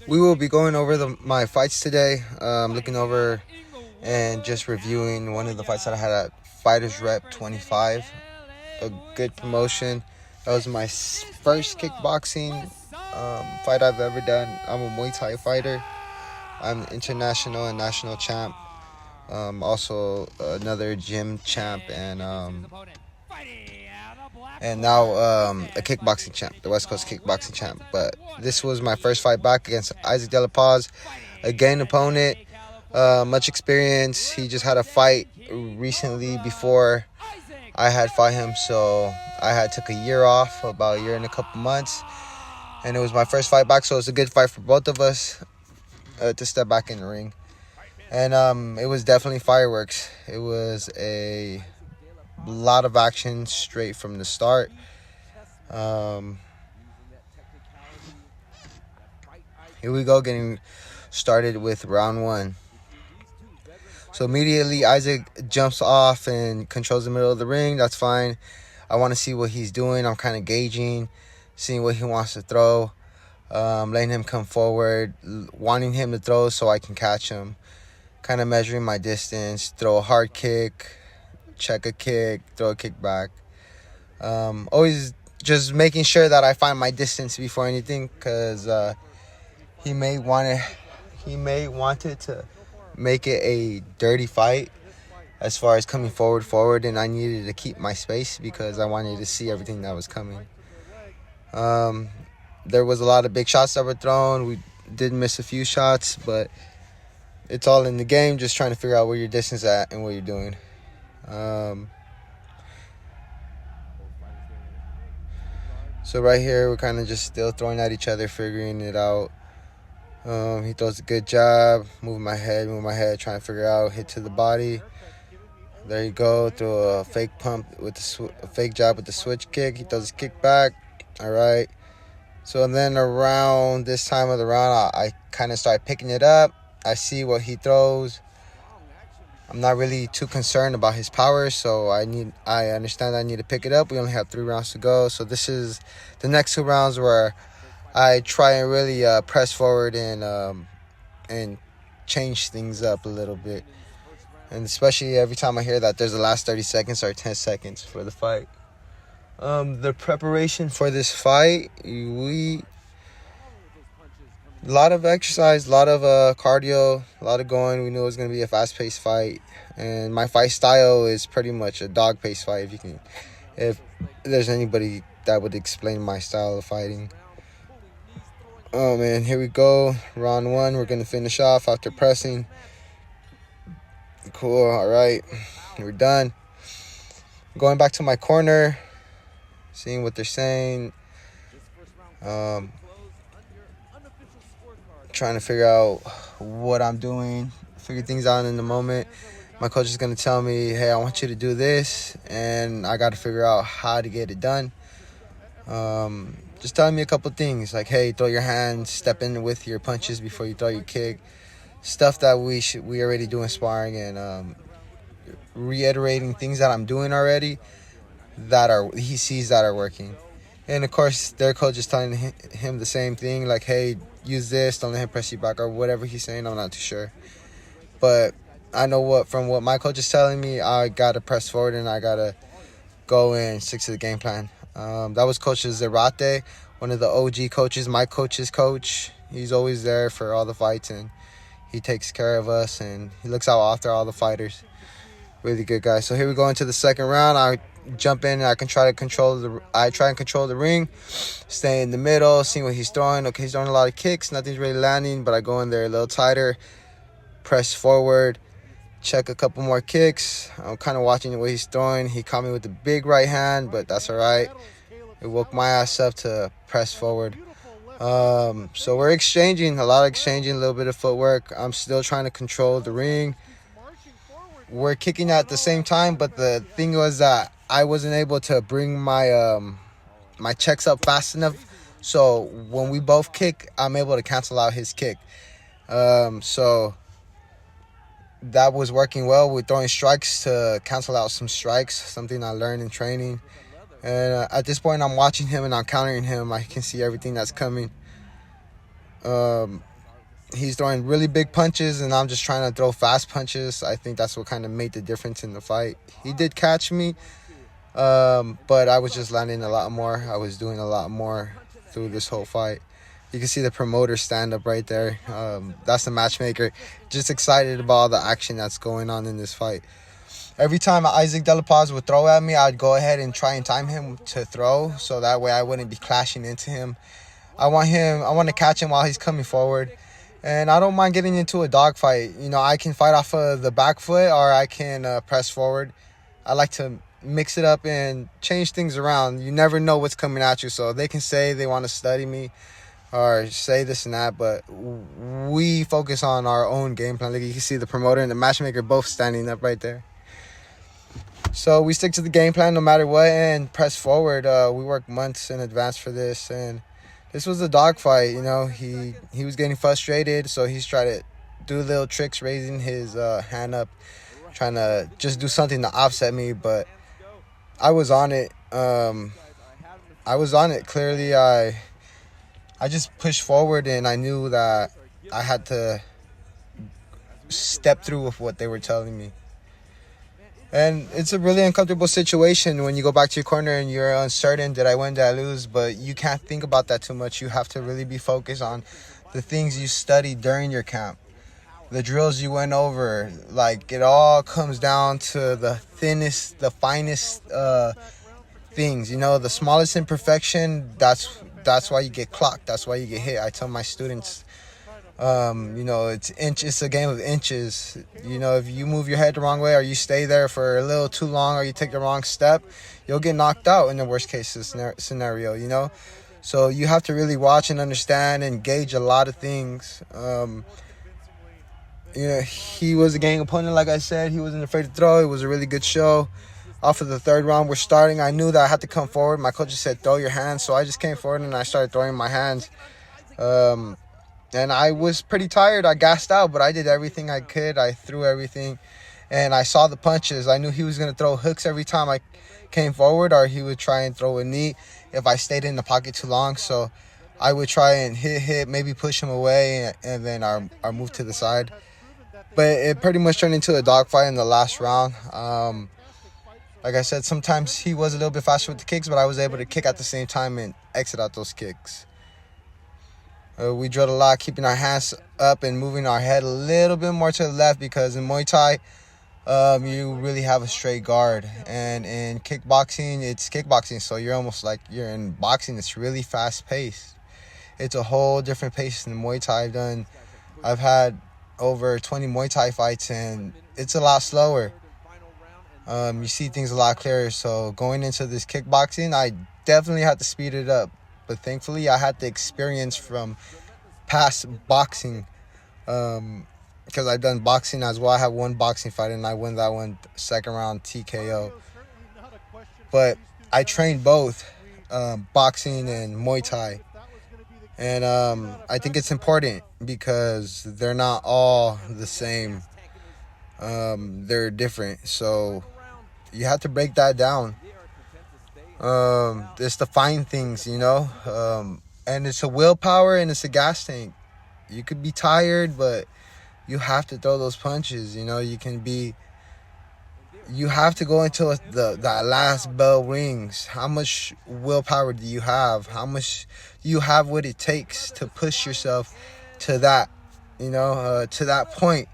We will be going over my fights today. Looking over and just reviewing one of the fights that I had at Fighters Rep 25. A good promotion. That was my first kickboxing fight I've ever done. I'm a Muay Thai fighter. I'm international and national champ. Also another gym champ and now a kickboxing champ, the West Coast kickboxing champ. But this was my first fight back against Isaac De La Paz, a game opponent, much experience. He just had a fight recently before I had fought him, so I took a year off, about a year and a couple months, and it was my first fight back. So it's a good fight for both of us to step back in the ring, and it was definitely fireworks. It was a lot of action straight from the start. Here we go, getting started with round one. So immediately Isaac jumps off and controls the middle of the ring. That's fine. I want to see what he's doing. I'm kind of gauging, seeing what he wants to throw, letting him come forward, wanting him to throw so I can catch him, kind of measuring my distance, throw a hard kick, check a kick, throw a kick back. Always just making sure that I find my distance before anything, because he may want it to make it a dirty fight as far as coming forward, and I needed to keep my space because I wanted to see everything that was coming. There was a lot of big shots that were thrown. We did miss a few shots, but it's all in the game, just trying to figure out where your distance is at and what you're doing. So right here, we're kind of just still throwing at each other, figuring it out. He throws a good jab, moving my head, trying to figure out, hit to the body. There you go, throw a fake pump with a fake jab with the switch kick. He throws his kick back. All right. So then around this time of the round, I kind of start picking it up. I see what he throws. I'm not really too concerned about his power, so I understand I need to pick it up. We only have 3 rounds to go, so this is the next 2 rounds where I try and really press forward and change things up a little bit. And especially every time I hear that there's the last 30 seconds or 10 seconds for the fight. The preparation for this fight, a lot of exercise, a lot of cardio, a lot of going. We knew it was going to be a fast-paced fight. And my fight style is pretty much a dog-paced fight, if there's anybody that would explain my style of fighting. Oh, man, here we go. Round 1, we're going to finish off after pressing. Cool, all right. We're done. Going back to my corner, seeing what they're saying. Trying to figure out what I'm doing, figure things out in the moment. My coach is going to tell me, hey, I want you to do this, and I got to figure out how to get it done. Just telling me a couple things, like, hey, throw your hands, step in with your punches before you throw your kick. Stuff that we already do in sparring, and reiterating things that I'm doing already he sees that are working. And of course, their coach is telling him the same thing, like, hey, use this, don't let him press you back, or whatever he's saying. I'm not too sure. But I know from what my coach is telling me, I got to press forward and I got to go and stick to the game plan. That was Coach Zarate, one of the OG coaches, my coach's coach. He's always there for all the fights, and he takes care of us, and he looks out after all the fighters. Really good guy. So here we go into the second round. I jump in and I try and control the ring, stay in the middle, seeing what he's throwing. Okay, he's throwing a lot of kicks, nothing's really landing, but I go in there a little tighter, press forward, check a couple more kicks. I'm kind of watching what he's throwing. He caught me with the big right hand, but that's all right. It woke my ass up to press forward. So we're exchanging, a little bit of footwork. I'm still trying to control the ring. We're kicking at the same time, but the thing was that I wasn't able to bring my my checks up fast enough. So when we both kick, I'm able to cancel out his kick. So that was working well. We're throwing strikes to cancel out some strikes, something I learned in training. And at this point, I'm watching him and I'm countering him. I can see everything that's coming. he's throwing really big punches, and I'm just trying to throw fast punches. I think that's what kind of made the difference in the fight. He did catch me, but I was just landing a lot more. I was doing a lot more through this whole fight. You can see the promoter stand up right there. That's the matchmaker. Just excited about all the action that's going on in this fight. Every time Isaac De La Paz would throw at me, I'd go ahead and try and time him to throw, so that way I wouldn't be clashing into him. I want to catch him while he's coming forward. And I don't mind getting into a dogfight. You know, I can fight off of the back foot, or I can press forward. I like to mix it up and change things around. You never know what's coming at you, so they can say they want to study me or say this and that, but we focus on our own game plan. Like you can see the promoter and the matchmaker both standing up right there. So we stick to the game plan no matter what and press forward. We work months in advance for this, and this was a dogfight. You know, he was getting frustrated, so he's trying to do little tricks, raising his hand up, trying to just do something to offset me. But I was on it. Clearly, I just pushed forward, and I knew that I had to step through with what they were telling me. And it's a really uncomfortable situation when you go back to your corner and you're uncertain, did I win, did I lose? But you can't think about that too much. You have to really be focused on the things you studied during your camp, the drills you went over. Like, it all comes down to the finest things. You know, the smallest imperfection, that's why you get clocked. That's why you get hit. I tell my students, you know, it's a game of inches. You know, if you move your head the wrong way, or you stay there for a little too long, or you take the wrong step, you'll get knocked out in the worst case scenario, you know. So you have to really watch and understand and gauge a lot of things. You know, he was a gang opponent, like I said. He wasn't afraid to throw. It was a really good show. Off of the third round, we're starting. I knew that I had to come forward. My coach said, throw your hands. So I just came forward and I started throwing my hands. And I was pretty tired. I gassed out, but I did everything I could. I threw everything, and I saw the punches. I knew he was going to throw hooks every time I came forward, or he would try and throw a knee if I stayed in the pocket too long. So I would try and hit, maybe push him away, and then our move to the side. But it pretty much turned into a dogfight in the last round. Like I said, sometimes he was a little bit faster with the kicks, but I was able to kick at the same time and exit out those kicks. We drilled a lot, keeping our hands up and moving our head a little bit more to the left, because in Muay Thai, you really have a straight guard. And in kickboxing, it's kickboxing, so you're almost like you're in boxing. It's really fast-paced. It's a whole different pace than Muay Thai I've had over 20 Muay Thai fights, and it's a lot slower. You see things a lot clearer. So going into this kickboxing, I definitely had to speed it up. But thankfully, I had the experience from past boxing, because I've done boxing as well. I have one boxing fight, and I won that one second round TKO. But I trained both boxing and Muay Thai. And I think it's important because they're not all the same. They're different. So you have to break that down. It's the fine things, you know, and it's a willpower and it's a gas tank. You could be tired, but you have to throw those punches. You know, you have to go until that last bell rings. How much willpower do you have? How much do you have what it takes to push yourself to that, you know, to that point?